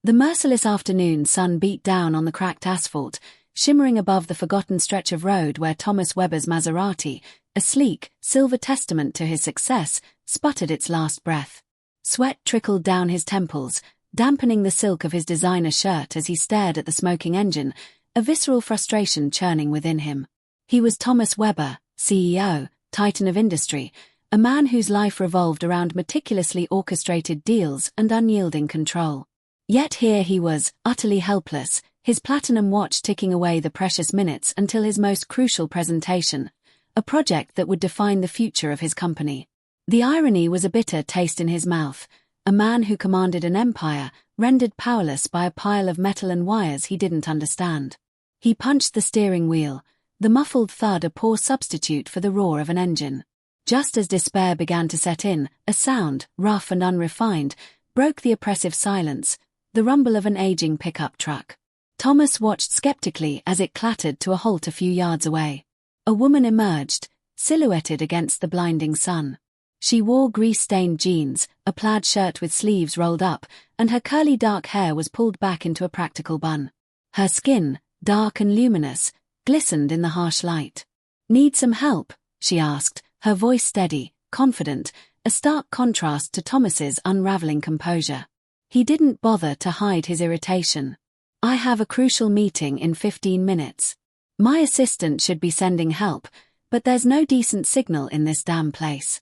The merciless afternoon sun beat down on the cracked asphalt, shimmering above the forgotten stretch of road where Thomas Webber's Maserati, a sleek, silver testament to his success, sputtered its last breath. Sweat trickled down his temples, dampening the silk of his designer shirt as he stared at the smoking engine, a visceral frustration churning within him. He was Thomas Webber, CEO, titan of industry, a man whose life revolved around meticulously orchestrated deals and unyielding control. Yet here he was, utterly helpless, his platinum watch ticking away the precious minutes until his most crucial presentation, a project that would define the future of his company. The irony was a bitter taste in his mouth, a man who commanded an empire, rendered powerless by a pile of metal and wires he didn't understand. He punched the steering wheel, the muffled thud a poor substitute for the roar of an engine. Just as despair began to set in, a sound, rough and unrefined, broke the oppressive silence, the rumble of an aging pickup truck. Thomas watched skeptically as it clattered to a halt a few yards away. A woman emerged, silhouetted against the blinding sun. She wore grease-stained jeans, a plaid shirt with sleeves rolled up, and her curly dark hair was pulled back into a practical bun. Her skin, dark and luminous, glistened in the harsh light. "Need some help?" she asked, her voice steady, confident, a stark contrast to Thomas's unraveling composure. He didn't bother to hide his irritation. "I have a crucial meeting in 15 minutes. My assistant should be sending help, but there's no decent signal in this damn place."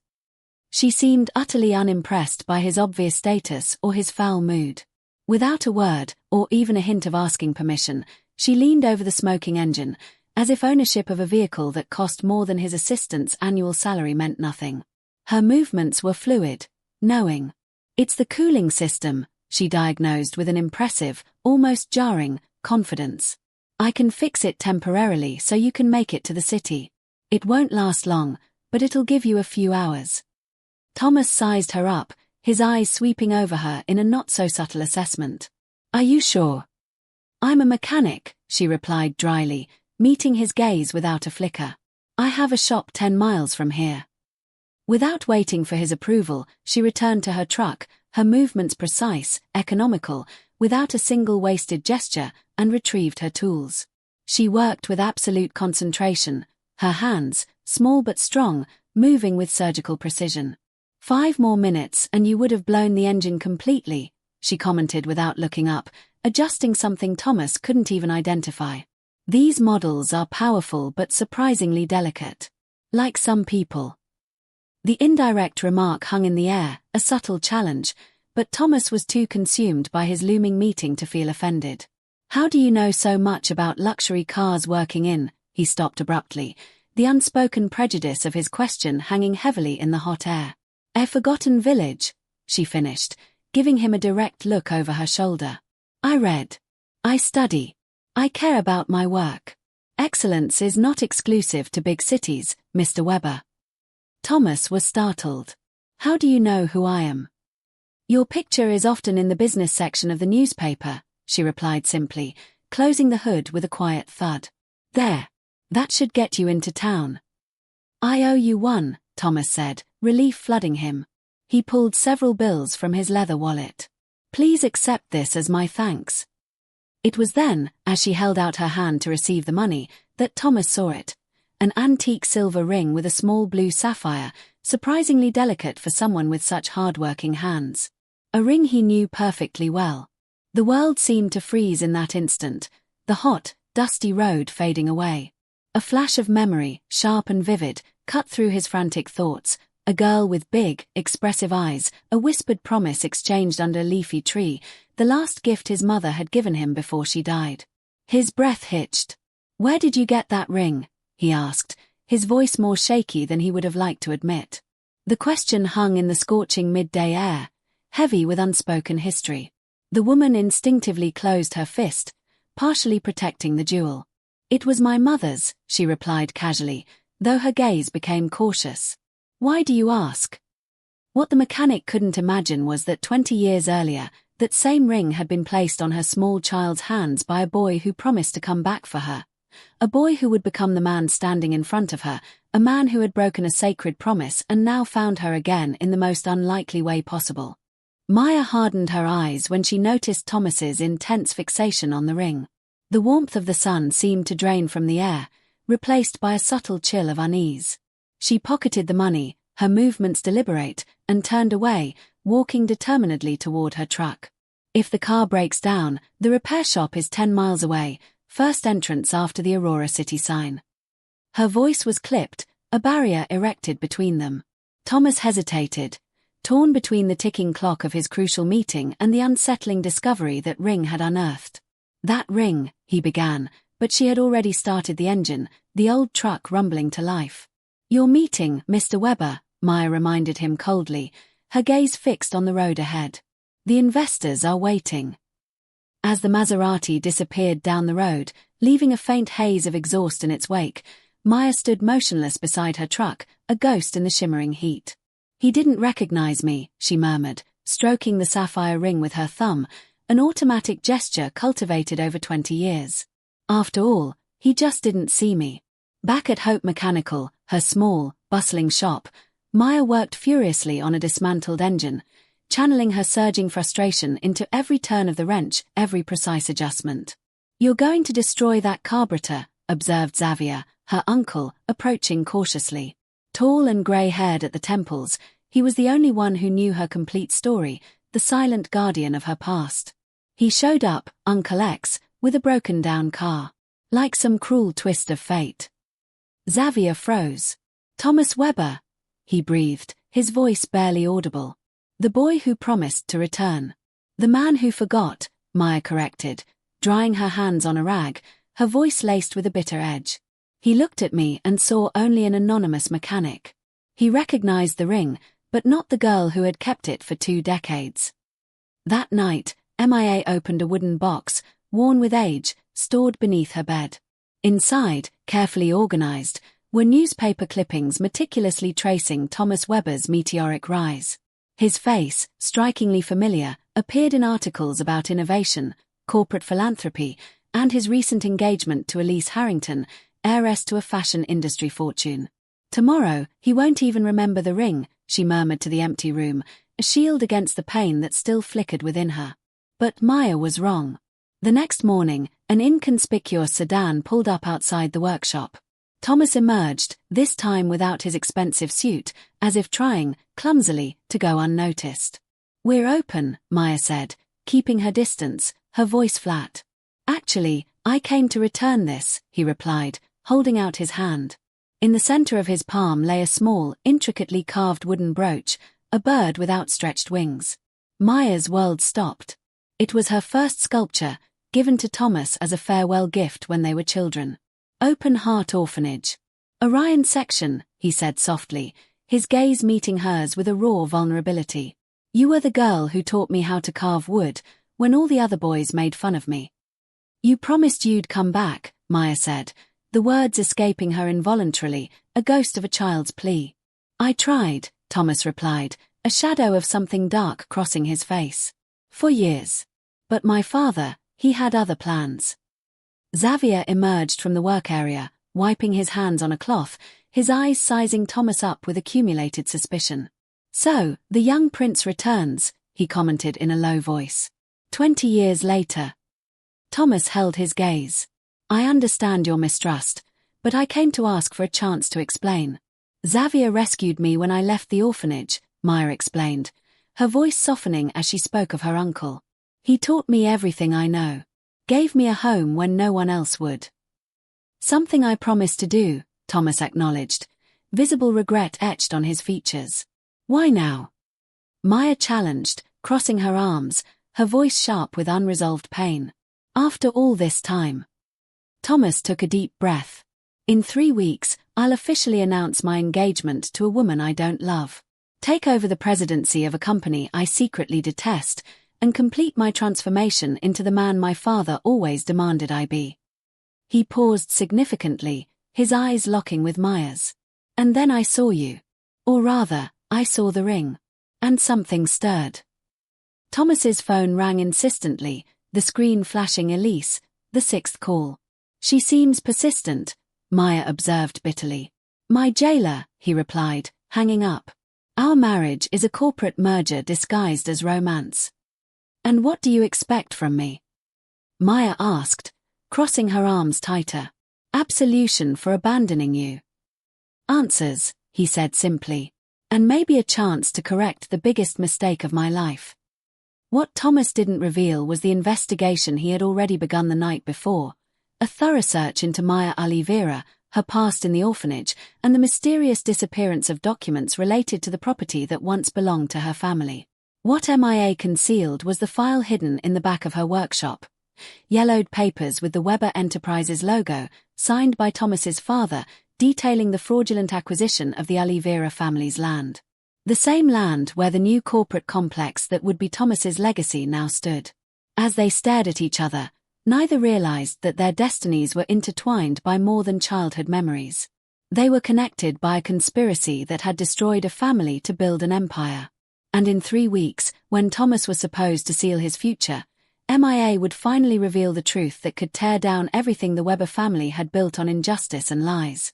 She seemed utterly unimpressed by his obvious status or his foul mood. Without a word, or even a hint of asking permission, she leaned over the smoking engine, as if ownership of a vehicle that cost more than his assistant's annual salary meant nothing. Her movements were fluid, knowing. "It's the cooling system," she diagnosed with an impressive, almost jarring, confidence. "I can fix it temporarily so you can make it to the city. It won't last long, but it'll give you a few hours." Thomas sized her up, his eyes sweeping over her in a not-so-subtle assessment. "Are you sure?" "I'm a mechanic," she replied dryly, meeting his gaze without a flicker. "I have a shop 10 miles from here." Without waiting for his approval, she returned to her truck, her movements precise, economical, without a single wasted gesture, and retrieved her tools. She worked with absolute concentration, her hands, small but strong, moving with surgical precision. "5 more minutes and you would have blown the engine completely," she commented without looking up, adjusting something Thomas couldn't even identify. "These models are powerful but surprisingly delicate. Like some people." The indirect remark hung in the air, a subtle challenge, but Thomas was too consumed by his looming meeting to feel offended. "How do you know so much about luxury cars working in?" He stopped abruptly, the unspoken prejudice of his question hanging heavily in the hot air. "A forgotten village," she finished, giving him a direct look over her shoulder. "I read. I study. I care about my work. Excellence is not exclusive to big cities, Mr. Webber." Thomas was startled. "How do you know who I am?" "Your picture is often in the business section of the newspaper," she replied simply, closing the hood with a quiet thud. "There. That should get you into town." "I owe you one," Thomas said, relief flooding him. He pulled several bills from his leather wallet. "Please accept this as my thanks." It was then, as she held out her hand to receive the money, that Thomas saw it. An antique silver ring with a small blue sapphire, surprisingly delicate for someone with such hard-working hands. A ring he knew perfectly well. The world seemed to freeze in that instant, the hot, dusty road fading away. A flash of memory, sharp and vivid, cut through his frantic thoughts. A girl with big, expressive eyes, a whispered promise exchanged under a leafy tree, the last gift his mother had given him before she died. His breath hitched. "Where did you get that ring?" he asked, his voice more shaky than he would have liked to admit. The question hung in the scorching midday air, heavy with unspoken history. The woman instinctively closed her fist, partially protecting the jewel. "It was my mother's," she replied casually, though her gaze became cautious. "Why do you ask?" What the mechanic couldn't imagine was that 20 years earlier, that same ring had been placed on her small child's hands by a boy who promised to come back for her. A boy who would become the man standing in front of her, a man who had broken a sacred promise and now found her again in the most unlikely way possible. Maya hardened her eyes when she noticed Thomas's intense fixation on the ring. The warmth of the sun seemed to drain from the air, replaced by a subtle chill of unease. She pocketed the money, her movements deliberate, and turned away, walking determinedly toward her truck. If the car breaks down, the repair shop is 10 miles away, first entrance after the Aurora City sign. Her voice was clipped, a barrier erected between them. Thomas hesitated, torn between the ticking clock of his crucial meeting and the unsettling discovery that Ring had unearthed. That ring, he began, but she had already started the engine, the old truck rumbling to life. Your meeting, Mr. Weber, Maya reminded him coldly, her gaze fixed on the road ahead. The investors are waiting. As the Maserati disappeared down the road, leaving a faint haze of exhaust in its wake, Maya stood motionless beside her truck, a ghost in the shimmering heat. He didn't recognize me, she murmured, stroking the sapphire ring with her thumb, an automatic gesture cultivated over 20 years. After all, he just didn't see me. Back at Hope Mechanical, her small, bustling shop, Maya worked furiously on a dismantled engine, channeling her surging frustration into every turn of the wrench, every precise adjustment. You're going to destroy that carburetor, observed Xavier, her uncle, approaching cautiously. Tall and grey-haired at the temples, he was the only one who knew her complete story, the silent guardian of her past. He showed up, Uncle X, with a broken-down car. Like some cruel twist of fate. Xavier froze. Thomas Weber, he breathed, his voice barely audible. The boy who promised to return. The man who forgot, Maya corrected, drying her hands on a rag, her voice laced with a bitter edge. He looked at me and saw only an anonymous mechanic. He recognized the ring, but not the girl who had kept it for 2 decades. That night, Mia opened a wooden box, worn with age, stored beneath her bed. Inside, carefully organized, were newspaper clippings meticulously tracing Thomas Weber's meteoric rise. His face, strikingly familiar, appeared in articles about innovation, corporate philanthropy, and his recent engagement to Elise Harrington, heiress to a fashion industry fortune. Tomorrow, he won't even remember the ring, she murmured to the empty room, a shield against the pain that still flickered within her. But Maya was wrong. The next morning, an inconspicuous sedan pulled up outside the workshop. Thomas emerged, this time without his expensive suit, as if trying, clumsily, to go unnoticed. We're open, Maya said, keeping her distance, her voice flat. Actually, I came to return this, he replied, holding out his hand. In the center of his palm lay a small, intricately carved wooden brooch, a bird with outstretched wings. Maya's world stopped. It was her first sculpture, given to Thomas as a farewell gift when they were children. Open Heart Orphanage. Orion section, he said softly, his gaze meeting hers with a raw vulnerability. You were the girl who taught me how to carve wood, when all the other boys made fun of me. You promised you'd come back, Maya said, the words escaping her involuntarily, a ghost of a child's plea. I tried, Thomas replied, a shadow of something dark crossing his face. For years. But my father, he had other plans. Xavier emerged from the work area, wiping his hands on a cloth, his eyes sizing Thomas up with accumulated suspicion. So, the young prince returns, he commented in a low voice. 20 years later. Thomas held his gaze. I understand your mistrust, but I came to ask for a chance to explain. Xavier rescued me when I left the orphanage, Maya explained, her voice softening as she spoke of her uncle. He taught me everything I know. Gave me a home when no one else would. Something I promised to do, Thomas acknowledged, visible regret etched on his features. Why now? Maya challenged, crossing her arms, her voice sharp with unresolved pain. After all this time. Thomas took a deep breath. In 3 weeks, I'll officially announce my engagement to a woman I don't love. Take over the presidency of a company I secretly detest, and complete my transformation into the man my father always demanded I be. He paused significantly, his eyes locking with Maya's. And then I saw you. Or rather, I saw the ring. And something stirred. Thomas's phone rang insistently, the screen flashing Elise, the 6th call. She seems persistent, Maya observed bitterly. My jailer, he replied, hanging up. Our marriage is a corporate merger disguised as romance. And what do you expect from me? Maya asked, crossing her arms tighter. Absolution for abandoning you. Answers, he said simply. And maybe a chance to correct the biggest mistake of my life. What Thomas didn't reveal was the investigation he had already begun the night before, a thorough search into Maya Oliveira, her past in the orphanage, and the mysterious disappearance of documents related to the property that once belonged to her family. What MIA concealed was the file hidden in the back of her workshop. Yellowed papers with the Weber Enterprises logo, signed by Thomas's father, detailing the fraudulent acquisition of the Oliveira family's land. The same land where the new corporate complex that would be Thomas's legacy now stood. As they stared at each other, neither realized that their destinies were intertwined by more than childhood memories. They were connected by a conspiracy that had destroyed a family to build an empire. And in 3 weeks, when Thomas was supposed to seal his future, MIA would finally reveal the truth that could tear down everything the Weber family had built on injustice and lies.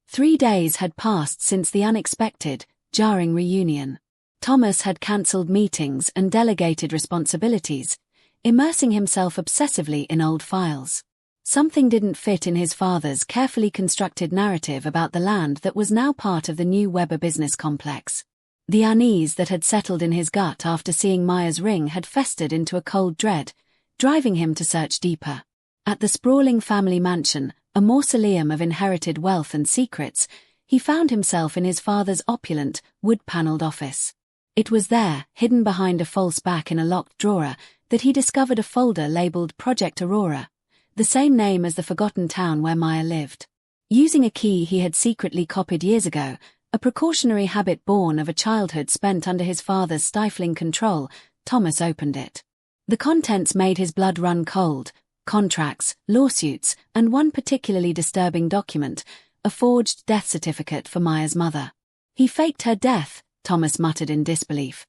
3 days had passed since the unexpected, jarring reunion. Thomas had cancelled meetings and delegated responsibilities, immersing himself obsessively in old files. Something didn't fit in his father's carefully constructed narrative about the land that was now part of the new Weber business complex. The unease that had settled in his gut after seeing Maya's ring had festered into a cold dread, driving him to search deeper. At the sprawling family mansion, a mausoleum of inherited wealth and secrets, he found himself in his father's opulent, wood-paneled office. It was there, hidden behind a false back in a locked drawer, that he discovered a folder labeled Project Aurora, the same name as the forgotten town where Maya lived. Using a key he had secretly copied years ago, a precautionary habit born of a childhood spent under his father's stifling control, Thomas opened it. The contents made his blood run cold: contracts, lawsuits, and one particularly disturbing document, a forged death certificate for Maya's mother. He faked her death, Thomas muttered in disbelief.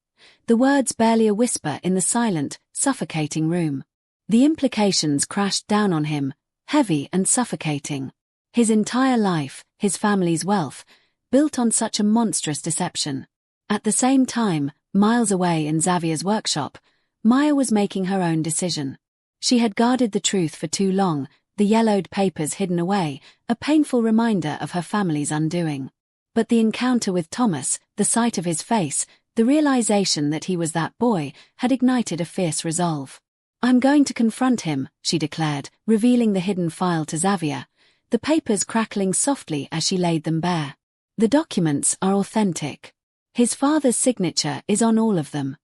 The words barely a whisper in the silent, suffocating room. The implications crashed down on him, heavy and suffocating. His entire life, his family's wealth, built on such a monstrous deception. At the same time, miles away in Xavier's workshop, Maya was making her own decision. She had guarded the truth for too long, the yellowed papers hidden away, a painful reminder of her family's undoing. But the encounter with Thomas, the sight of his face, the realization that he was that boy, had ignited a fierce resolve. "I'm going to confront him," she declared, revealing the hidden file to Xavier, the papers crackling softly as she laid them bare. "The documents are authentic. His father's signature is on all of them."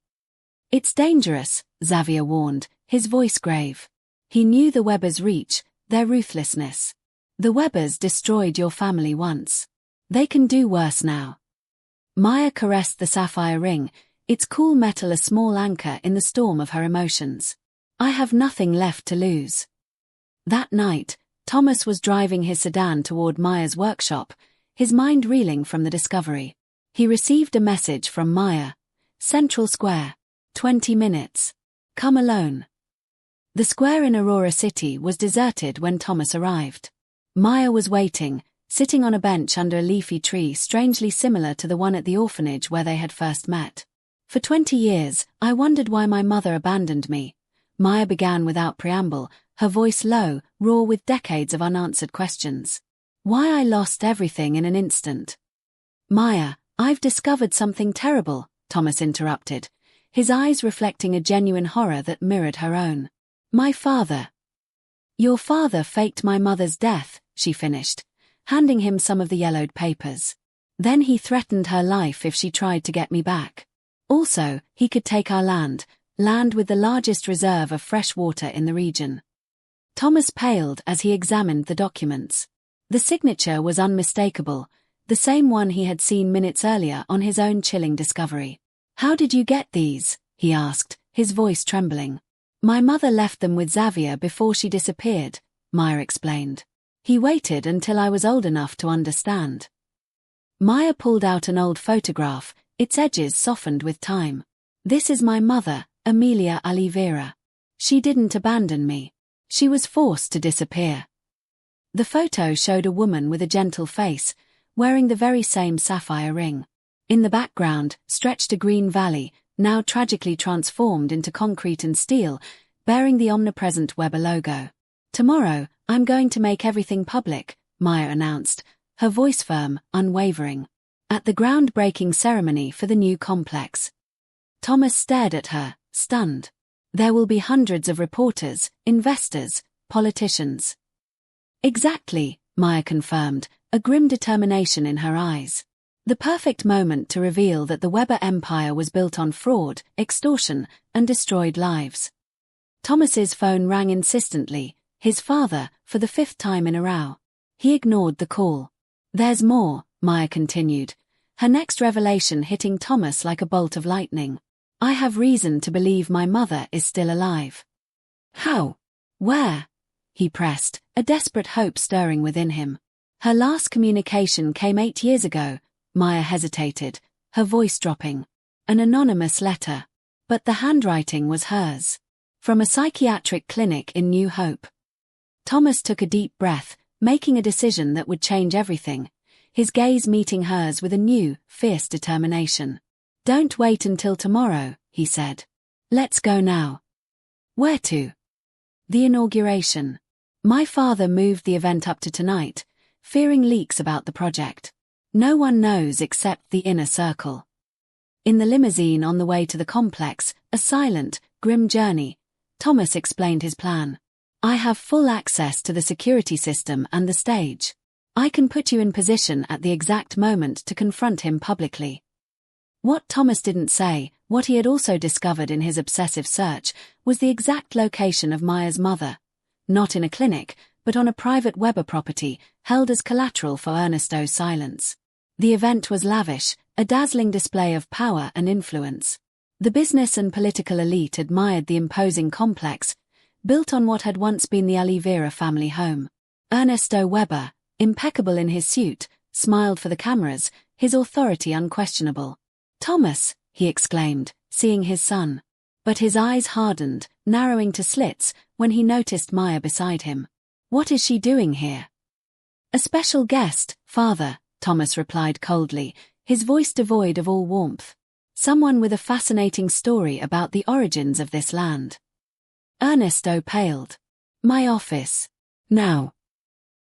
"It's dangerous," Xavier warned, his voice grave. He knew the Webers' reach, their ruthlessness. "The Webers destroyed your family once. They can do worse now." Maya caressed the sapphire ring, its cool metal a small anchor in the storm of her emotions. "I have nothing left to lose." That night, Thomas was driving his sedan toward Maya's workshop, his mind reeling from the discovery. He received a message from Maya. "Central Square. 20 minutes. Come alone." The square in Aurora City was deserted when Thomas arrived. Maya was waiting, sitting on a bench under a leafy tree strangely similar to the one at the orphanage where they had first met. "For 20 years, I wondered why my mother abandoned me," Maya began without preamble, her voice low, raw with decades of unanswered questions. "Why I lost everything in an instant." "Maya, I've discovered something terrible," Thomas interrupted, his eyes reflecting a genuine horror that mirrored her own. "My father." "Your father faked my mother's death," she finished, handing him some of the yellowed papers. "Then he threatened her life if she tried to get me back. Also, he could take our land with the largest reserve of fresh water in the region." Thomas paled as he examined the documents. The signature was unmistakable, the same one he had seen minutes earlier on his own chilling discovery. "How did you get these?" he asked, his voice trembling. "My mother left them with Xavier before she disappeared," Maya explained. "He waited until I was old enough to understand." Maya pulled out an old photograph, its edges softened with time. "This is my mother, Amelia Oliveira. She didn't abandon me. She was forced to disappear." The photo showed a woman with a gentle face, wearing the very same sapphire ring. In the background stretched a green valley, now tragically transformed into concrete and steel, bearing the omnipresent Weber logo. "Tomorrow, I'm going to make everything public," Maya announced, her voice firm, unwavering. At the groundbreaking ceremony for the new complex, Thomas stared at her, stunned. "There will be hundreds of reporters, investors, politicians." "Exactly," Maya confirmed, a grim determination in her eyes. The perfect moment to reveal that the Weber empire was built on fraud, extortion, and destroyed lives. Thomas's phone rang insistently, his father, for the 5th time in a row. He ignored the call. "There's more," Maya continued, her next revelation hitting Thomas like a bolt of lightning. "I have reason to believe my mother is still alive." "How? Where?" he pressed, a desperate hope stirring within him. "Her last communication came 8 years ago," Maya hesitated, her voice dropping. "An anonymous letter. But the handwriting was hers. From a psychiatric clinic in New Hope." Thomas took a deep breath, making a decision that would change everything, his gaze meeting hers with a new, fierce determination. "Don't wait until tomorrow," he said. "Let's go now." "Where to?" "The inauguration. My father moved the event up to tonight, fearing leaks about the project. No one knows except the inner circle." In the limousine on the way to the complex, a silent, grim journey, Thomas explained his plan. "I have full access to the security system and the stage. I can put you in position at the exact moment to confront him publicly." What Thomas didn't say, what he had also discovered in his obsessive search, was the exact location of Maya's mother. Not in a clinic, but on a private Weber property, held as collateral for Ernesto's silence. The event was lavish, a dazzling display of power and influence. The business and political elite admired the imposing complex, built on what had once been the Oliveira family home. Ernesto Weber, impeccable in his suit, smiled for the cameras, his authority unquestionable. "Thomas," he exclaimed, seeing his son. But his eyes hardened, narrowing to slits, when he noticed Maya beside him. "What is she doing here?" "A special guest, father," Thomas replied coldly, his voice devoid of all warmth. "Someone with a fascinating story about the origins of this land." Ernesto paled. "My office. Now."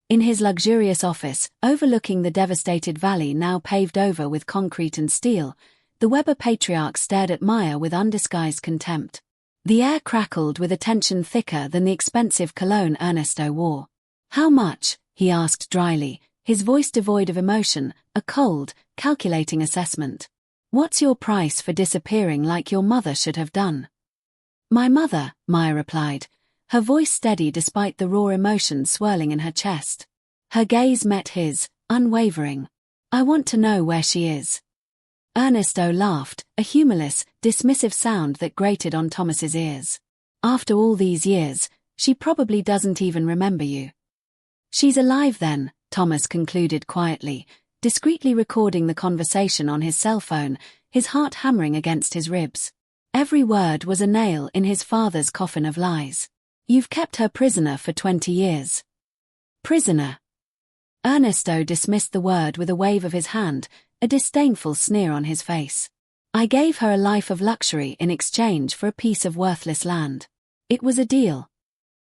In his luxurious office, overlooking the devastated valley now paved over with concrete and steel, the Weber patriarch stared at Maya with undisguised contempt. The air crackled with a tension thicker than the expensive cologne Ernesto wore. "How much?" he asked dryly, his voice devoid of emotion, a cold, calculating assessment. "What's your price for disappearing like your mother should have done?" "My mother," Maya replied, her voice steady despite the raw emotion swirling in her chest. Her gaze met his, unwavering. "I want to know where she is." Ernesto laughed, a humorless, dismissive sound that grated on Thomas's ears. "After all these years, she probably doesn't even remember you." "She's alive then," Thomas concluded quietly, discreetly recording the conversation on his cell phone, his heart hammering against his ribs. Every word was a nail in his father's coffin of lies. "You've kept her prisoner for 20 years. "Prisoner." Ernesto dismissed the word with a wave of his hand, a disdainful sneer on his face. "I gave her a life of luxury in exchange for a piece of worthless land. It was a deal."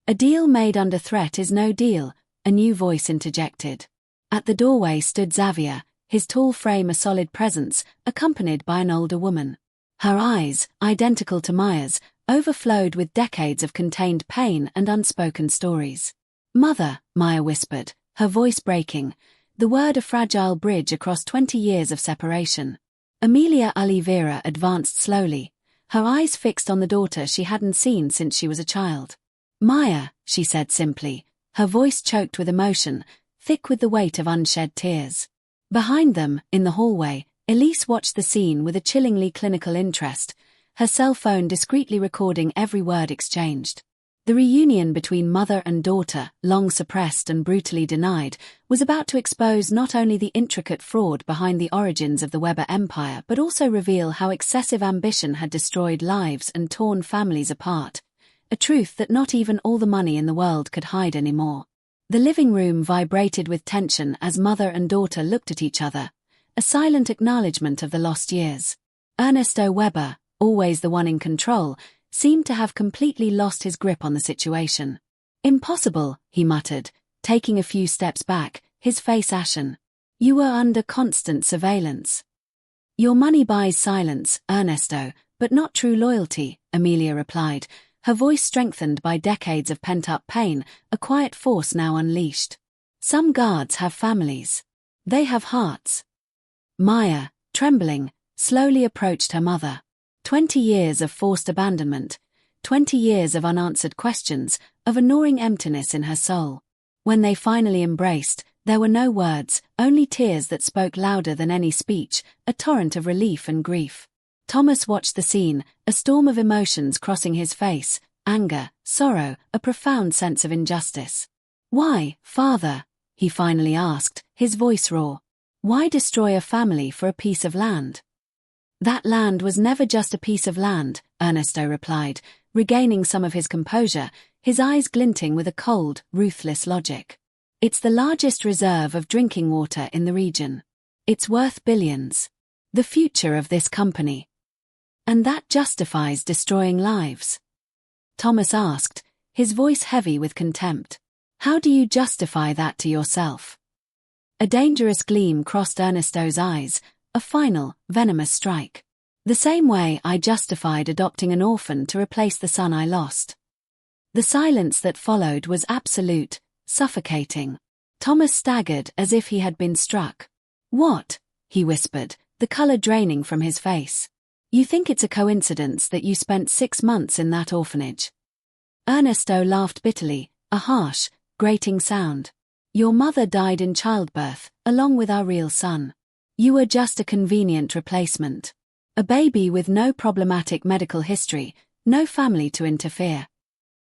"A deal made under threat is no deal," a new voice interjected. At the doorway stood Xavier, his tall frame a solid presence, accompanied by an older woman. Her eyes, identical to Maya's, overflowed with decades of contained pain and unspoken stories. "Mother," Maya whispered, her voice breaking, the word a fragile bridge across 20 years of separation. Amelia Oliveira advanced slowly, her eyes fixed on the daughter she hadn't seen since she was a child. "Maya," she said simply, her voice choked with emotion, thick with the weight of unshed tears. Behind them, in the hallway, Elise watched the scene with a chillingly clinical interest, her cell phone discreetly recording every word exchanged. The reunion between mother and daughter, long suppressed and brutally denied, was about to expose not only the intricate fraud behind the origins of the Weber Empire but also reveal how excessive ambition had destroyed lives and torn families apart, a truth that not even all the money in the world could hide anymore. The living room vibrated with tension as mother and daughter looked at each other, a silent acknowledgement of the lost years. Ernesto Weber, always the one in control, seemed to have completely lost his grip on the situation. "Impossible," he muttered, taking a few steps back, his face ashen. "You were under constant surveillance." "Your money buys silence, Ernesto, but not true loyalty," Amelia replied, her voice strengthened by decades of pent-up pain, a quiet force now unleashed. "Some guards have families. They have hearts." Maya, trembling, slowly approached her mother. 20 years of forced abandonment, 20 years of unanswered questions, of a gnawing emptiness in her soul. When they finally embraced, there were no words, only tears that spoke louder than any speech, a torrent of relief and grief. Thomas watched the scene, a storm of emotions crossing his face, anger, sorrow, a profound sense of injustice. "Why, father?" he finally asked, his voice raw. "Why destroy a family for a piece of land?" "That land was never just a piece of land," Ernesto replied, regaining some of his composure, his eyes glinting with a cold, ruthless logic. "It's the largest reserve of drinking water in the region. It's worth billions. The future of this company. And that justifies destroying lives?" Thomas asked, his voice heavy with contempt. "How do you justify that to yourself?" A dangerous gleam crossed Ernesto's eyes, a final, venomous strike. "The same way I justified adopting an orphan to replace the son I lost." The silence that followed was absolute, suffocating. Thomas staggered as if he had been struck. "What?" he whispered, the color draining from his face. "You think it's a coincidence that you spent 6 months in that orphanage?" Ernesto laughed bitterly, a harsh, grating sound. "Your mother died in childbirth, along with our real son. You were just a convenient replacement. A baby with no problematic medical history, no family to interfere."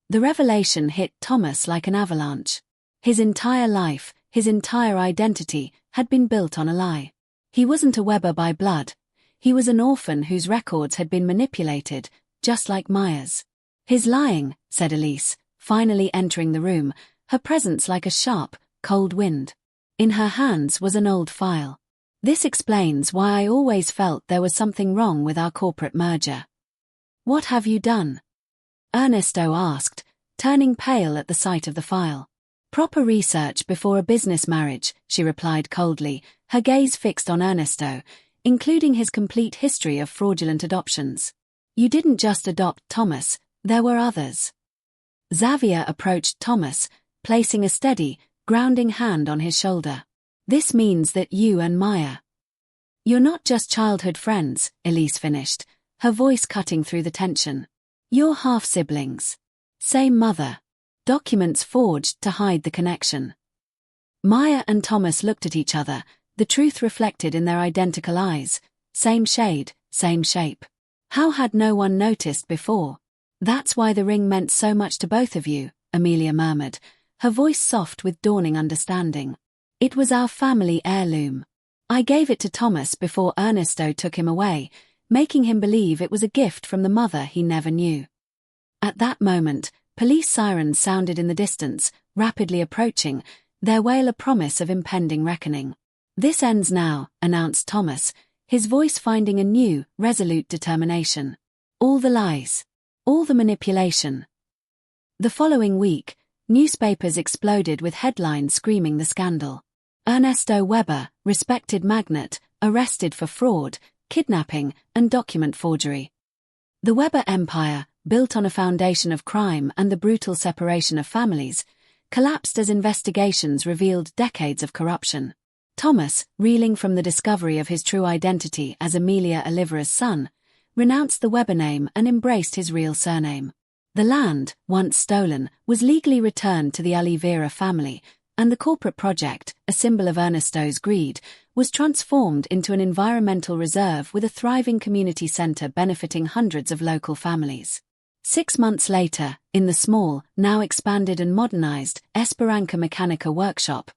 The revelation hit Thomas like an avalanche. His entire life, his entire identity, had been built on a lie. He wasn't a Weber by blood. He was an orphan whose records had been manipulated, just like Maya's. "His lying," said Elise, finally entering the room, her presence like a sharp, cold wind. In her hands was an old file. "This explains why I always felt there was something wrong with our corporate merger." "What have you done?" Ernesto asked, turning pale at the sight of the file. "Proper research before a business marriage," she replied coldly, her gaze fixed on Ernesto, including his complete history of fraudulent adoptions. "You didn't just adopt Thomas, there were others." Xavier approached Thomas, placing a steady, grounding hand on his shoulder. "This means that you and Maya. You're not just childhood friends," Elise finished, her voice cutting through the tension. "You're half-siblings. Same mother. Documents forged to hide the connection." Maya and Thomas looked at each other, the truth reflected in their identical eyes. Same shade, same shape. How had no one noticed before? "That's why the ring meant so much to both of you," Amelia murmured, her voice soft with dawning understanding. "It was our family heirloom. I gave it to Thomas before Ernesto took him away, making him believe it was a gift from the mother he never knew." At that moment, police sirens sounded in the distance, rapidly approaching, their wail a promise of impending reckoning. "This ends now," announced Thomas, his voice finding a new, resolute determination. "All the lies. All the manipulation." The following week, newspapers exploded with headlines screaming the scandal. Ernesto Weber, respected magnate, arrested for fraud, kidnapping, and document forgery. The Weber empire, built on a foundation of crime and the brutal separation of families, collapsed as investigations revealed decades of corruption. Thomas, reeling from the discovery of his true identity as Amelia Olivera's son, renounced the Weber name and embraced his real surname. The land, once stolen, was legally returned to the Olivera family, and the corporate project, a symbol of Ernesto's greed, was transformed into an environmental reserve with a thriving community center benefiting hundreds of local families. 6 months later, in the small, now expanded and modernized, Esperanza Mechanica workshop,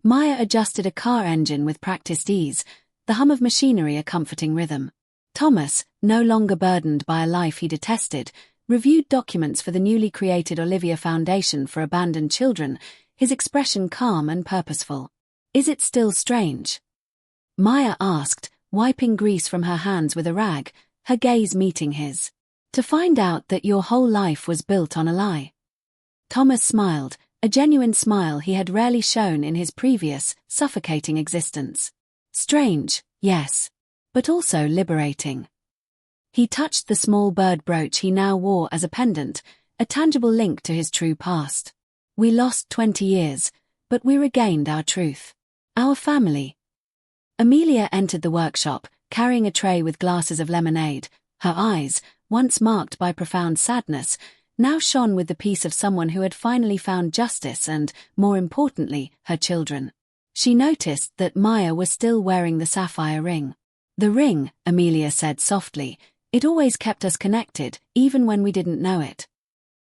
Maya adjusted a car engine with practiced ease, the hum of machinery a comforting rhythm. Thomas, no longer burdened by a life he detested, reviewed documents for the newly created Olivia Foundation for Abandoned Children, his expression calm and purposeful. "Is it still strange?" Maya asked, wiping grease from her hands with a rag, her gaze meeting his. To find out that your whole life was built on a lie. Thomas smiled, a genuine smile he had rarely shown in his previous, suffocating existence. Strange, yes. But also liberating. He touched the small bird brooch he now wore as a pendant, a tangible link to his true past. We lost 20 years, but we regained our truth. Our family. Amelia entered the workshop, carrying a tray with glasses of lemonade. Her eyes, once marked by profound sadness, now shone with the peace of someone who had finally found justice and, more importantly, her children. She noticed that Maya was still wearing the sapphire ring. The ring, Amelia said softly, it always kept us connected, even when we didn't know it.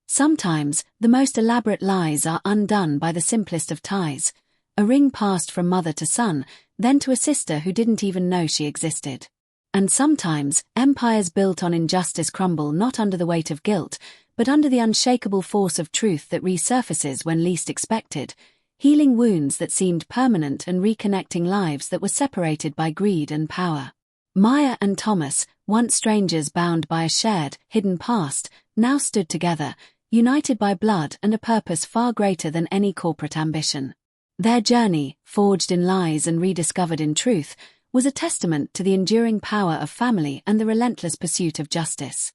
Sometimes, the most elaborate lies are undone by the simplest of ties. A ring passed from mother to son, then to a sister who didn't even know she existed. And sometimes, empires built on injustice crumble not under the weight of guilt, but under the unshakable force of truth that resurfaces when least expected, healing wounds that seemed permanent and reconnecting lives that were separated by greed and power. Maya and Thomas, once strangers bound by a shared, hidden past, now stood together, united by blood and a purpose far greater than any corporate ambition. Their journey, forged in lies and rediscovered in truth, was a testament to the enduring power of family and the relentless pursuit of justice.